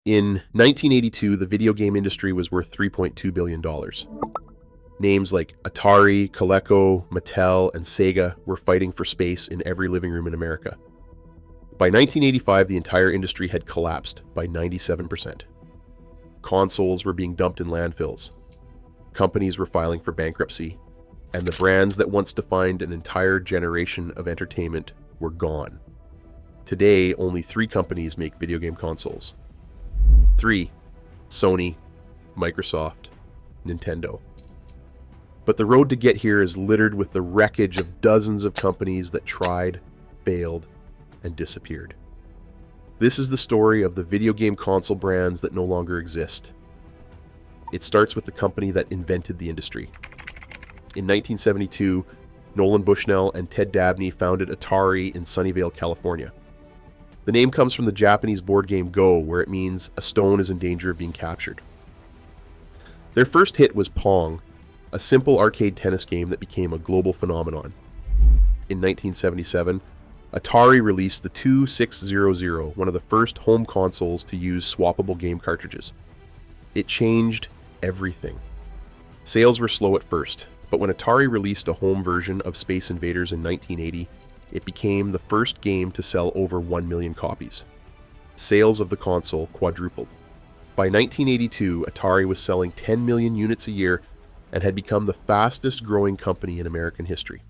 In 1982, the video game industry was worth $3.2 billion. Names like Atari, Coleco, Mattel, and Sega were fighting for space in every living room in America. By 1985, the entire industry had collapsed by 97%. Consoles were being dumped in landfills. Companies were filing for bankruptcy, and the brands that once defined an entire generation of entertainment were gone. Today, only 3 companies make video game consoles. 3: Sony, Microsoft, Nintendo. But the road to get here is littered with the wreckage of dozens of companies that tried, failed, and disappeared. This is the story of the video game console brands that no longer exist. It starts with the company that invented the industry. In 1972, Nolan Bushnell and Ted Dabney founded Atari in Sunnyvale, California. The name comes from the Japanese board game Go, where it means a stone is in danger of being captured. Their first hit was Pong, a simple arcade tennis game that became a global phenomenon. In 1977, Atari released the 2600, one of the first home consoles to use swappable game cartridges. It changed everything. Sales were slow at first, but when Atari released a home version of Space Invaders in 1980, it became the first game to sell over 1 million copies. Sales of the console quadrupled. By 1982, Atari was selling 10 million units a year and had become the fastest growing company in American history.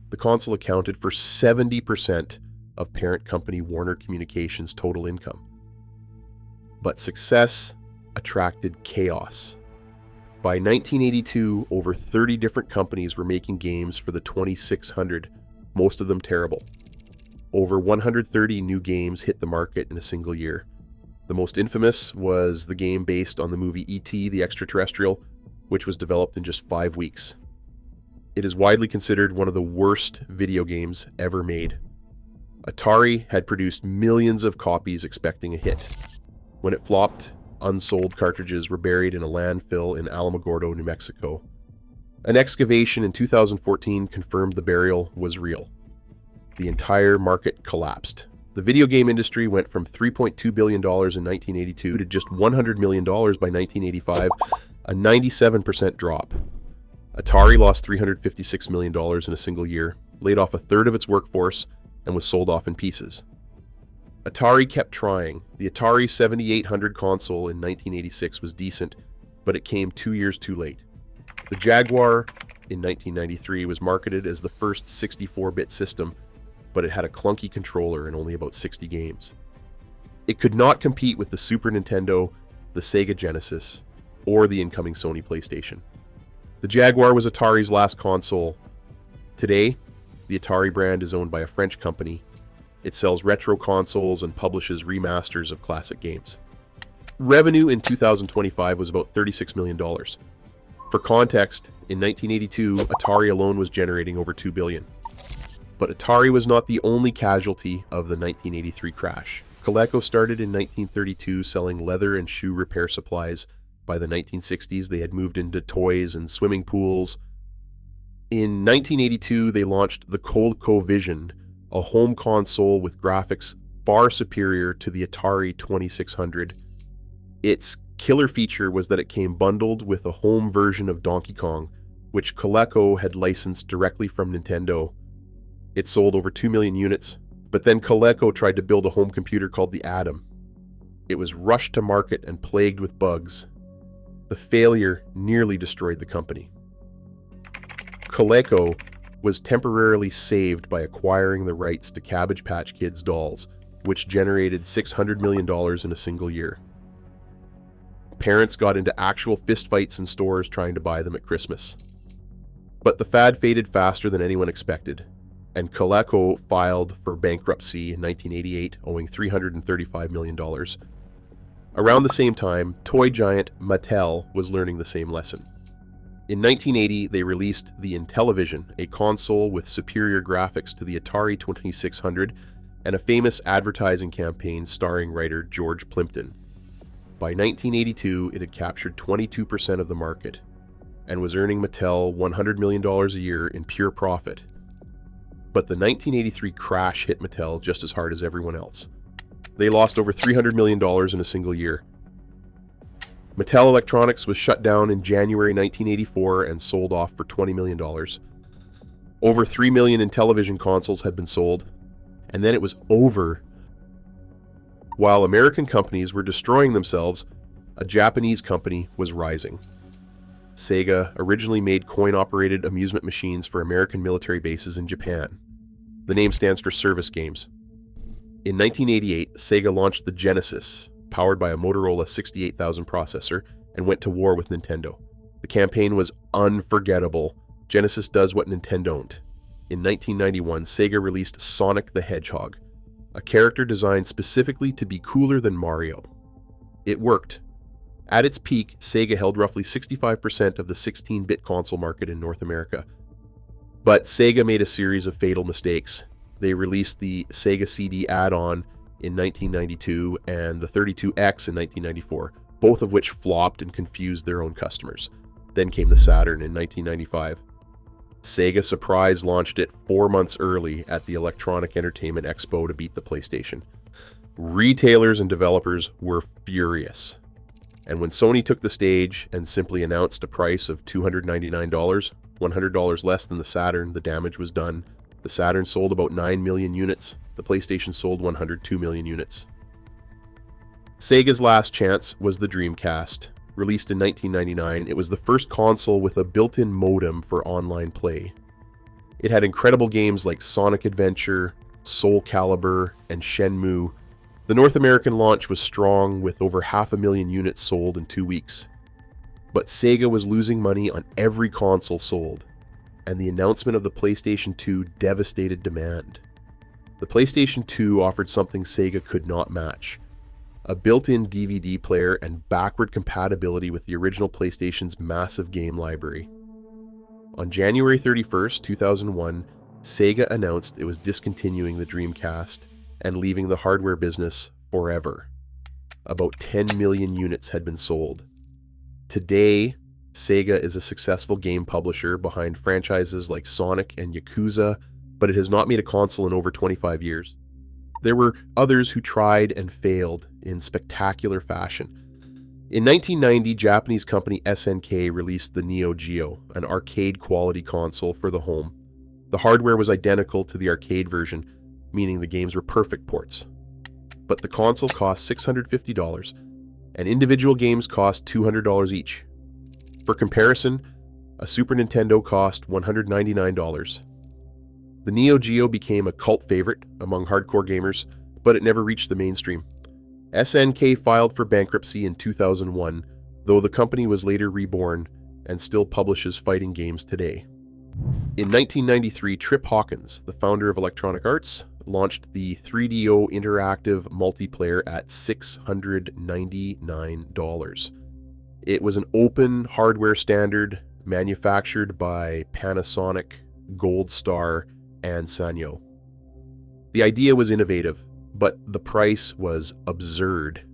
The console accounted for 70% of parent company Warner Communications' total income. But success attracted chaos. By 1982, over 30 different companies were making games for the 2600, most of them terrible. Over 130 new games hit the market in a single year. The most infamous was the game based on the movie E.T. the Extraterrestrial, which was developed in just 5 weeks. It is widely considered one of the worst video games ever made. Atari had produced millions of copies expecting a hit. When it flopped, unsold cartridges were buried in a landfill in Alamogordo, New Mexico. An excavation in 2014 confirmed the burial was real. The entire market collapsed. The video game industry went from $3.2 billion in 1982 to just $100 million by 1985, a 97% drop. Atari lost $356 million in a single year, laid off a third of its workforce, and was sold off in pieces. Atari kept trying. The Atari 7800 console in 1986 was decent, but it came 2 years too late. The Jaguar in 1993 was marketed as the first 64-bit system, but it had a clunky controller and only about 60 games. It could not compete with the Super Nintendo, the Sega Genesis, or the incoming Sony PlayStation. The Jaguar was Atari's last console. Today, the Atari brand is owned by a French company. It sells retro consoles and publishes remasters of classic games. Revenue in 2025 was about $36 million. For context, in 1982, Atari alone was generating over $2 billion. But Atari was not the only casualty of the 1983 crash. Coleco started in 1932 selling leather and shoe repair supplies. By the 1960s, they had moved into toys and swimming pools. In 1982, they launched the Coleco Vision, a home console with graphics far superior to the Atari 2600. Its killer feature was that it came bundled with a home version of Donkey Kong, which Coleco had licensed directly from Nintendo. It sold over 2 million units, but then Coleco tried to build a home computer called the Atom. It was rushed to market and plagued with bugs. The failure nearly destroyed the company. Coleco was temporarily saved by acquiring the rights to Cabbage Patch Kids dolls, which generated $600 million in a single year. Parents got into actual fistfights in stores trying to buy them at Christmas. But the fad faded faster than anyone expected, and Coleco filed for bankruptcy in 1988, owing $335 million. Around the same time, toy giant Mattel was learning the same lesson. In 1980, they released the Intellivision, a console with superior graphics to the Atari 2600 and a famous advertising campaign starring writer George Plimpton. By 1982, it had captured 22% of the market and was earning Mattel $100 million a year in pure profit. But the 1983 crash hit Mattel just as hard as everyone else. They lost over $300 million in a single year, Mattel Electronics was shut down in January 1984 and sold off for $20 million. Over 3 million in television consoles had been sold, and then it was over. While American companies were destroying themselves, a Japanese company was rising. Sega originally made coin-operated amusement machines for American military bases in Japan. The name stands for service games. In 1988, Sega launched the Genesis, powered by a Motorola 68000 processor, and went to war with Nintendo. The campaign was unforgettable. Genesis does what Nintendo don't. In 1991, Sega released Sonic the Hedgehog, a character designed specifically to be cooler than Mario. It worked. At its peak, Sega held roughly 65% of the 16-bit console market in North America. But Sega made a series of fatal mistakes. They released the Sega CD add-on in 1992 and the 32X in 1994, both of which flopped and confused their own customers. Then came the Saturn in 1995. Sega surprise launched it 4 months early at the Electronic Entertainment Expo to beat the PlayStation. Retailers and developers were furious. And when Sony took the stage and simply announced a price of $299, $100 less than the Saturn, the damage was done. The Saturn sold about 9 million units. The PlayStation sold 102 million units. Sega's last chance was the Dreamcast. Released in 1999, it was the first console with a built-in modem for online play. It had incredible games like Sonic Adventure, Soul Calibur, and Shenmue. The North American launch was strong, with over 500,000 units sold in 2 weeks. But Sega was losing money on every console sold, and the announcement of the PlayStation 2 devastated demand. The PlayStation 2 offered something Sega could not match: a built-in DVD player and backward compatibility with the original PlayStation's massive game library. On January 31st, 2001, Sega announced it was discontinuing the Dreamcast and leaving the hardware business forever. About 10 million units had been sold. Today, Sega is a successful game publisher behind franchises like Sonic and Yakuza, but it has not made a console in over 25 years. There were others who tried and failed in spectacular fashion. In 1990, Japanese company SNK released the Neo Geo, an arcade-quality console for the home. The hardware was identical to the arcade version, meaning the games were perfect ports. But the console cost $650, and individual games cost $200 each. For comparison, a Super Nintendo cost $199. The Neo Geo became a cult favorite among hardcore gamers, but it never reached the mainstream. SNK filed for bankruptcy in 2001, though the company was later reborn and still publishes fighting games today. In 1993, Trip Hawkins, the founder of Electronic Arts, launched the 3DO Interactive multiplayer at $699. It was an open hardware standard manufactured by Panasonic, Gold Star, and Sanyo. The idea was innovative, but the price was absurd.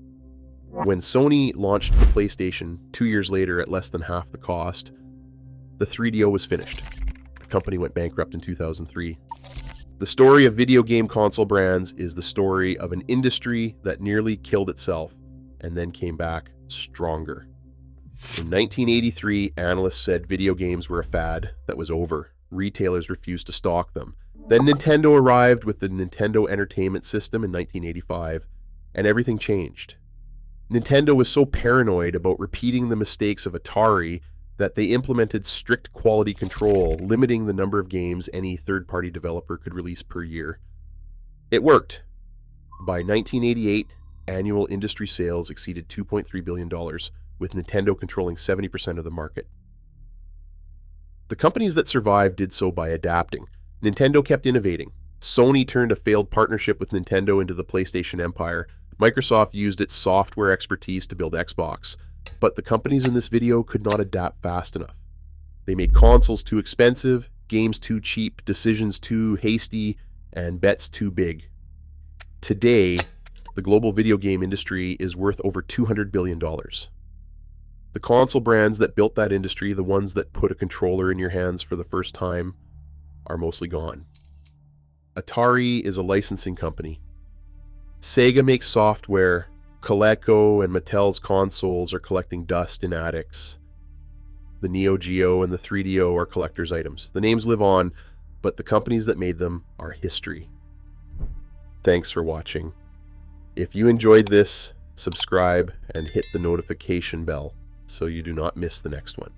When Sony launched the PlayStation 2 years later at less than half the cost, the 3DO was finished. The company went bankrupt in 2003. The story of video game console brands is the story of an industry that nearly killed itself and then came back stronger. In 1983, analysts said video games were a fad that was over. Retailers refused to stock them. Then Nintendo arrived with the Nintendo Entertainment System in 1985, and everything changed. Nintendo was so paranoid about repeating the mistakes of Atari that they implemented strict quality control, limiting the number of games any third-party developer could release per year. It worked. By 1988, annual industry sales exceeded $2.3 billion, with Nintendo controlling 70% of the market. The companies that survived did so by adapting. Nintendo kept innovating. Sony turned a failed partnership with Nintendo into the PlayStation empire. Microsoft used its software expertise to build Xbox. But the companies in this video could not adapt fast enough. They made consoles too expensive, games too cheap, decisions too hasty, and bets too big. Today, the global video game industry is worth over $200 billion. The console brands that built that industry, the ones that put a controller in your hands for the first time, are mostly gone. Atari is a licensing company. Sega makes software, Coleco and Mattel's consoles are collecting dust in attics. The Neo Geo and the 3DO are collector's items. The names live on, but the companies that made them are history. Thanks for watching. If you enjoyed this, subscribe and hit the notification bell so you do not miss the next one.